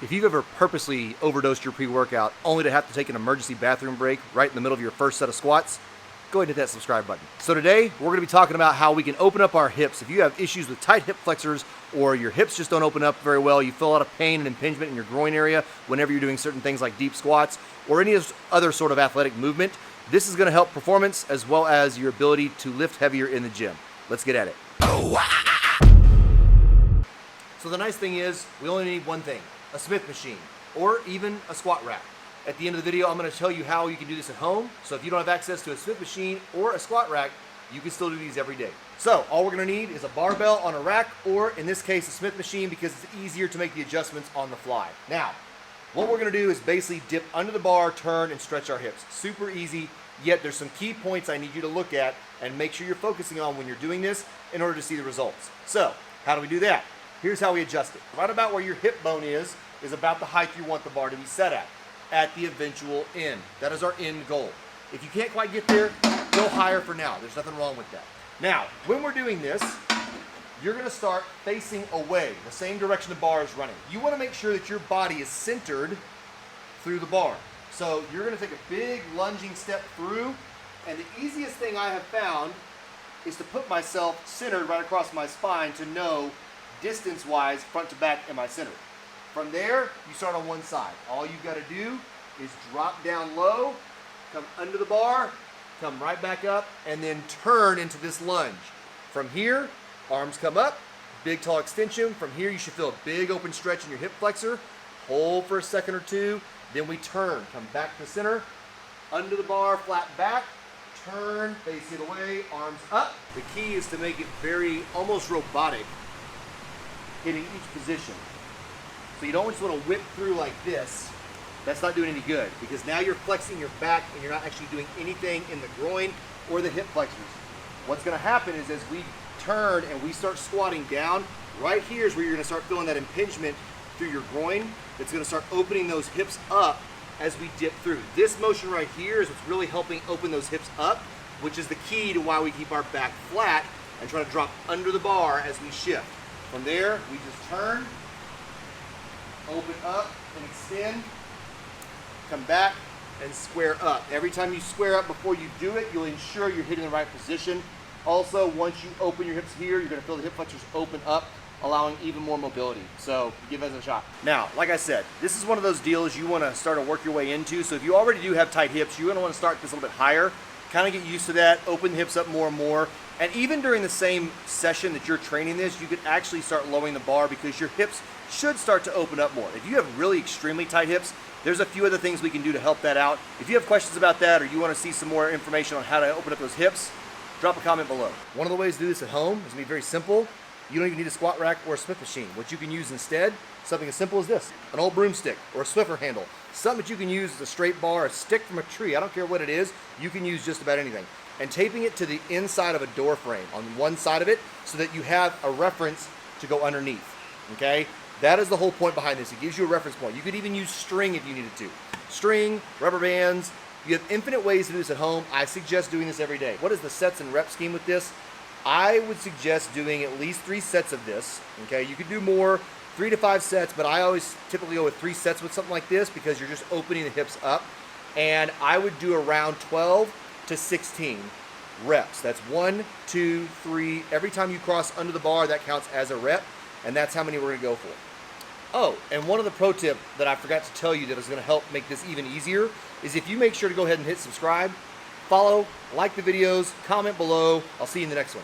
If you've ever purposely overdosed your pre-workout only to have to take an emergency bathroom break right in the middle of your first set of squats, go ahead and hit that subscribe button. So today, we're gonna be talking about how we can open up our hips. If you have issues with tight hip flexors or your hips just don't open up very well, you feel a lot of pain and impingement in your groin area whenever you're doing certain things like deep squats or any other sort of athletic movement, this is gonna help performance as well as your ability to lift heavier in the gym. Let's get at it. So the nice thing is, we only need one thing, a Smith machine, or even a squat rack. At the end of the video, I'm gonna tell you how you can do this at home. So if you don't have access to a Smith machine or a squat rack, you can still do these every day. So all we're gonna need is a barbell on a rack, or in this case, a Smith machine, because it's easier to make the adjustments on the fly. Now, what we're gonna do is basically dip under the bar, turn, and stretch our hips. Super easy, yet there's some key points I need you to look at and make sure you're focusing on when you're doing this in order to see the results. So, how do we do that? Here's how we adjust it. Right about where your hip bone is about the height you want the bar to be set at the eventual end. That is our end goal. If you can't quite get there, go higher for now. There's nothing wrong with that. Now, when we're doing this, you're gonna start facing away, the same direction the bar is running. You wanna make sure that your body is centered through the bar. So you're gonna take a big lunging step through, and the easiest thing I have found is to put myself centered right across my spine to know distance-wise, front to back, am I centered? From there, you start on one side. All you've got to do is drop down low, come under the bar, come right back up, and then turn into this lunge. From here, arms come up, big tall extension. From here, you should feel a big open stretch in your hip flexor. Hold for a second or two, then we turn. Come back to center, under the bar, flat back, turn, face it away, arms up. The key is to make it very, almost robotic, hitting each position. So you don't just want to whip through like this. That's not doing any good, because now you're flexing your back and you're not actually doing anything in the groin or the hip flexors. What's going to happen is as we turn and we start squatting down, right here is where you're going to start feeling that impingement through your groin. That's going to start opening those hips up as we dip through. This motion right here is what's really helping open those hips up, which is the key to why we keep our back flat and try to drop under the bar as we shift. From there, we just turn, open up and extend, come back and square up. Every time you square up before you do it, you'll ensure you're hitting the right position. Also, once you open your hips here, you're gonna feel the hip flexors open up, allowing even more mobility. So give it a shot. Now, like I said, this is one of those deals you wanna start to work your way into. So if you already do have tight hips, you're gonna wanna start this a little bit higher, kind of get used to that, open the hips up more and more. And even during the same session that you're training this, you could actually start lowering the bar because your hips should start to open up more. If you have really extremely tight hips, there's a few other things we can do to help that out. If you have questions about that or you want to see some more information on how to open up those hips, drop a comment below. One of the ways to do this at home is going to be very simple. You don't even need a squat rack or a Smith machine. What you can use instead, something as simple as this, an old broomstick or a Swiffer handle. Something that you can use as a straight bar, a stick from a tree, I don't care what it is, you can use just about anything. And taping it to the inside of a door frame on one side of it so that you have a reference to go underneath, okay? That is the whole point behind this. It gives you a reference point. You could even use string if you needed to. String, rubber bands, you have infinite ways to do this at home. I suggest doing this every day. What is the sets and rep scheme with this? I would suggest doing at least 3 sets of this, okay? You could do more, 3 to 5 sets, but I always typically go with 3 sets with something like this because you're just opening the hips up. And I would do around 12 to 16 reps. That's 1, 2, 3. Every time you cross under the bar, that counts as a rep, and that's how many we're gonna go for. Oh, and one of the pro tip that I forgot to tell you that is gonna help make this even easier is if you make sure to go ahead and hit subscribe, follow, like the videos, comment below. I'll see you in the next one.